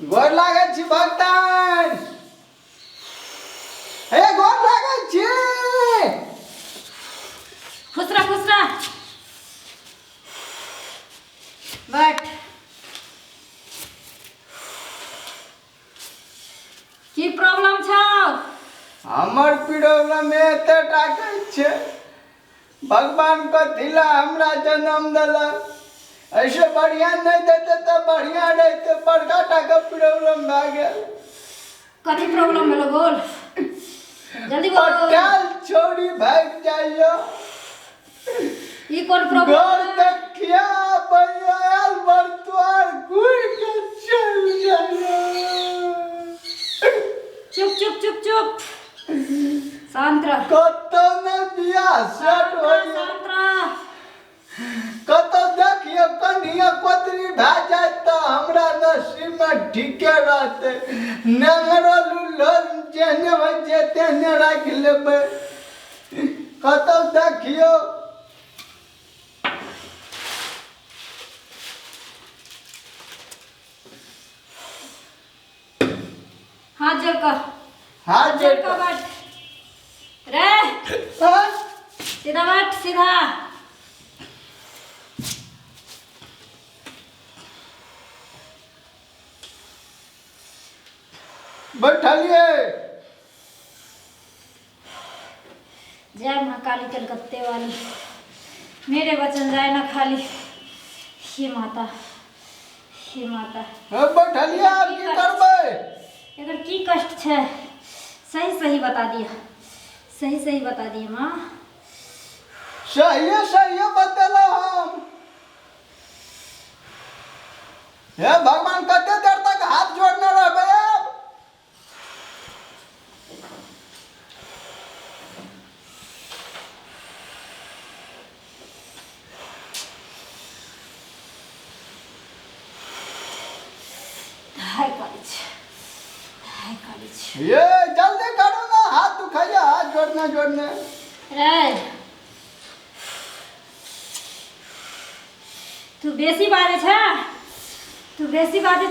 गोर लागै छी भक्तन। हे गोर लागै छी। खुश रह बैठ। की प्रॉब्लम छौ? हमर प्रॉब्लम एते टाकै छै। भगवान कथिला हमरा जन्म देलक। ऐसे बढ़िया नहीं देते तो बढ़िया रहते। बड़का टाका प्रॉब्लम भए गेल। कथी प्रॉब्लम भेलो बोल जल्दी बोल। पटाल छोड़ी भाग जाइयो। ई कोन घर प्रॉब्लम? देखिया बयाल बरतुआर घुर के चल जाइयो। चुप शांत रह। कतो ने बियाह सेट होइयो। शांत रह। कतो देखियो कन्हिया कोतरी भए जाए तो हमरा नसीब में ठीके रहते। नेंगरो लुल्लो जेने हो जे तेने राख लेबै। कतो देखियो। हाथ जोड़ कर। हाथ जोड़ कर बैठ रे। हाँ? सीधा बैठ सीधा। बैठलिए। जय माँ काली कलकत्ते वाली। मेरे वचन जाए ना खाली। हे माता हे माता। बैठलिए आप की करबै? एकर की कष्ट छै सही बता दिया। सही बता दिया माँ। सही बतेलो हम। हे भगवान कते देर तक हाथ जोड़ने रहबै अब? हाय काली। ये जल्दी करो ना हाथ दुखाइए हाथ जोड़ने। रे तू बेसी बाजे छ।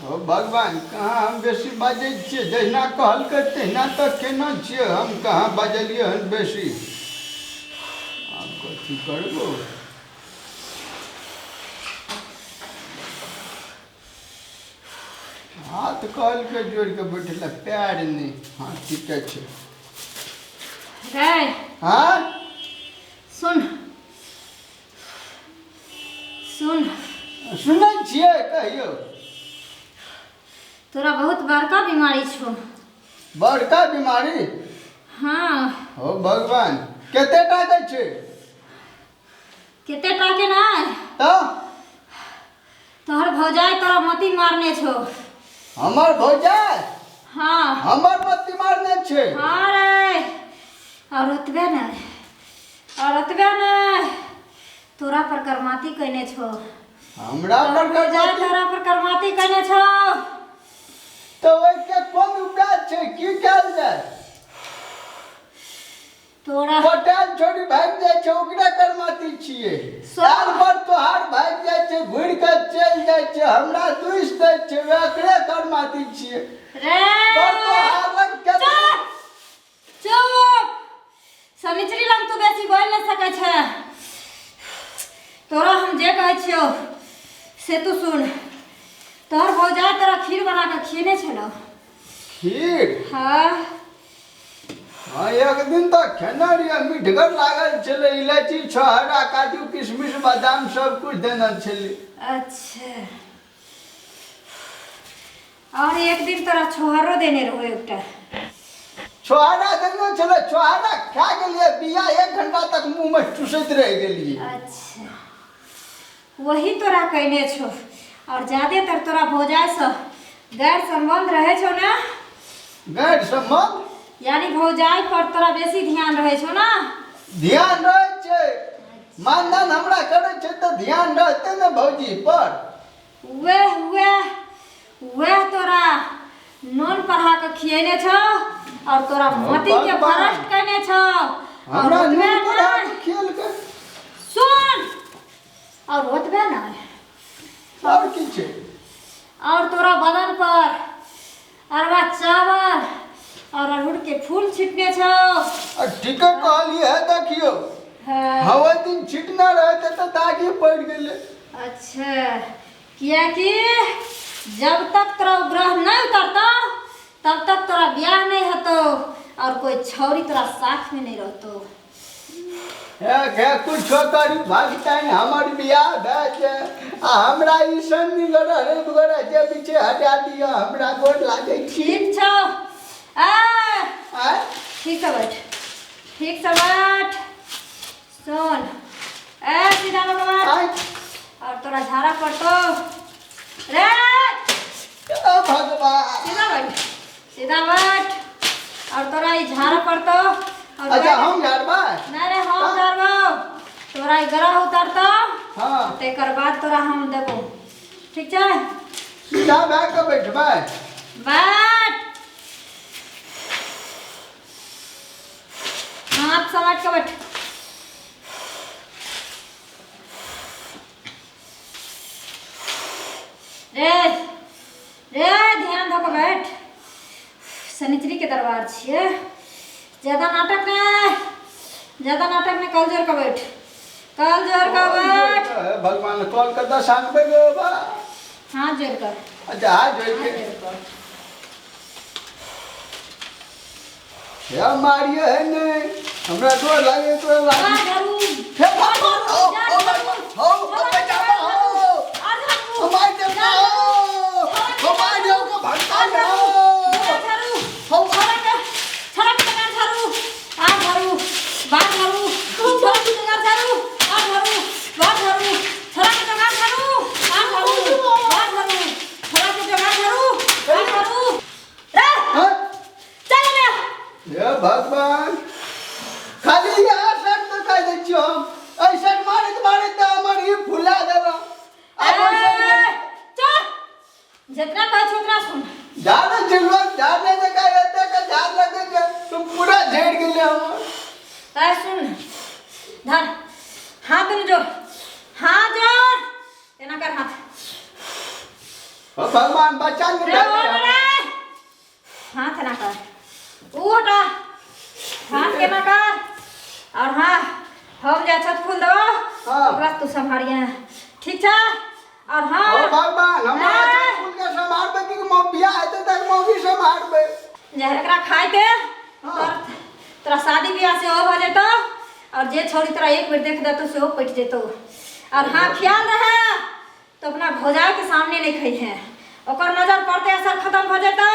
ओ भगवान कहाँ हम बेसी बाजै छियै? जहिना कहलकै तहिना तऽ केना छियै। हम कहाँ बाजलियै हन बेसी। आब कथी करबो? हाथ कहलकै जोड़ के बैठल पैर नहीं। हाँ ठीक है। रे हाँ सुन सुनै छियै कहियो। तोरा बहुत बड़का बीमारी छौ। बड़का बीमारी? हाँ। ओ भगवान कते टाके छै? केते टाके नहीं तो तोहर भौजाई तोरा मती मारने छो। हमर भौजाई हाँ हमर मती मारने छै? हाँ रे। और ओतबे नहीं तोरा पर करमाती कहने छो। हमरा पर भौजाई तोरा पर करमाती कहने छो। तो ओके कोन उपाय छै? की कैल जाय? तोरा पटाल छोड़ी भाग जाय छै ओकरा करमाती छियै। साल भर तोहार भाग जाय छै घुर के चल जाय छै। हमरा दुइस दै छै ओकरे करमाती छियै। रे पर तोहार लग के चुप। समित्री लग तू बेसी बोल नहीं सकै छै। तोरा हम जे कहै छियो से तू सुन। तोहर भौजाई तोरा खीर बना के खिएने छलो। खीर? हाँ हाँ एक दिन तो खेने रहिए। मीठगर लागल छलै। इलायची छोहारा काजू किशमिश बादाम सब कुछ देने छलै। अच्छा और एक दिन तोरा छोहारो देने रहो एकटा। छोहारा देने छलै। छोहारा खा गेलिए। बिया 1 घंटा तक मुंह में चुसैत रह गेलिए। अच्छा वही तोरा कहने छो। और ज्यादातर तोरा भौजाई से गैर संबंध रहे छो ना। गैर संबंध? यानी भौजाई पर तोरा बेसी ध्यान रहे छो ना। ध्यान रहे छै। मानदान हमरा करे छै तो ध्यान रहते ने भौजी पर। वह तोरा नॉन पढ़ा के खिएने छो और तोरा मती के भ्रष्ट कहने छो। हमरा नॉन पढ़ा के खिएल के सुन और ओतबे ना और की छै और तोरा बदन पर अरवा चावल और अड़हुल के फूल छिटने छौ। ठीके कहलिए है, देखियो हवा दिन छिटना रहते तो दागी पड़ गेले। अच्छा, किया कि जब तक तोरा ग्रह नहीं उतरता तब तक तोरा ब्याह नहीं होतो और कोई छौरी तोरा साथ में नहीं रहतो। है कुछ करी भागता है हमार बियाह भए जाए आ हमरा ई सन्नी गरे दुगरे जे पीछे हटा दिया हमरा गोर लागे छी। ठीक छौ ठीक से बैठ, ठीक से बैठ। सुन सीधा लोग बैठ और तोरा झाड़ा पड़तो रे। भगवान सीधा बैठ और तोरा ई झाड़ा पड़तो। अच्छा हम झाड़बा नहीं रे हम झाड़बो, तोरा ई ग्रह उतरतो हां तेकर बाद तोरा हम देबो। ठीक छै, सीधा बैठ के बैठबा। बैठ हाथ समाट के बैठ। रे रे ध्यान धो के बैठ। शनिचरी के दरबार छिए, ज्यादा नाटक नहीं कल जोर के बैठ, कल जोर के बैठ। भगवान कॉल कर 10 आनबे गो बा। हाथ जोड़ कर। अच्छा हाथ जोड़ के या मारियो है ने हमरा तो लागे तो लागे हे भगवान ओ बचाओ हमारे देव को भगता ना हो छड़ा के झारू आ झारू बाहर झारू छड़ा के झारू आ झारू बाहर झारू छड़ा के झारू आ झारू बाहर झारू छड़ा के झारू आ झारू रे चल रे। हे भगवान खाली यार सर तो कह दे छियो हम ऐसा मारे तो हमर ही फुला देबा। चल जितना कह छोकरा सुन ज्यादा चिल्लत ज्यादा जगह रहते का झाड़ लगे के तुम पूरा झेड़ गेले हम। ऐ सुन धर हाथ में जोड़, हाथ जोड़ तेना कर हाथ। ओ भगवान बचा ले रे हाथ ना कर उठ हाथ के ना कर। और हाँ हम जा छत फूल दो ओकरा तू संभालिए। ठीक छै, और हाँ ओ भगवान हमारा छत फूल के संभालबे कि मौबिया आते तक मौबी संभालबे जे एकरा खाए के तोरा शादी ब्याह से हो जेतो और जे छोरी तोरा एक बेर देख देतो से हो पट जेतो। और हाँ ख्याल रहे तो अपना भौजाई के सामने नहीं खाई है, ओकर नजर पड़ते असर खत्म हो जेतो।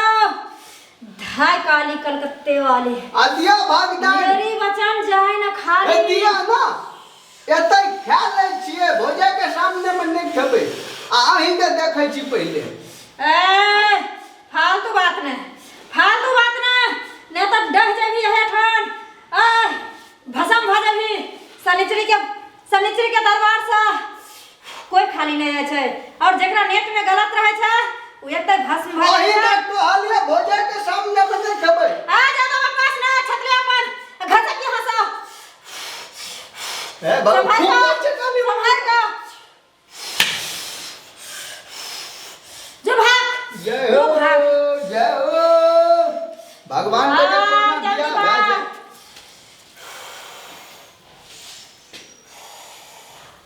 धाय काली कलकत्ते वाली आदिया भागदा मेरी वचन जाए ना खाली दिया ना एते ख्याल ले छिए भौजाई के सामने में नहीं खेबे आही के देखै छी पहले। ए फालतू बात ने तो डह जेबी है ठन भसम भ जेबी। शनिचरी के दरबार से कोई खाली नहीं है छै और जेकरा नेट में गलत रहे छै उ एते भस्म भ आही जाए। के कहलिए भौजाई के सामने में नहीं खेबे आ जा तो पास ना छतले अपन घर से की हंसा ए भगवान खूब अच्छे कभी संभाल का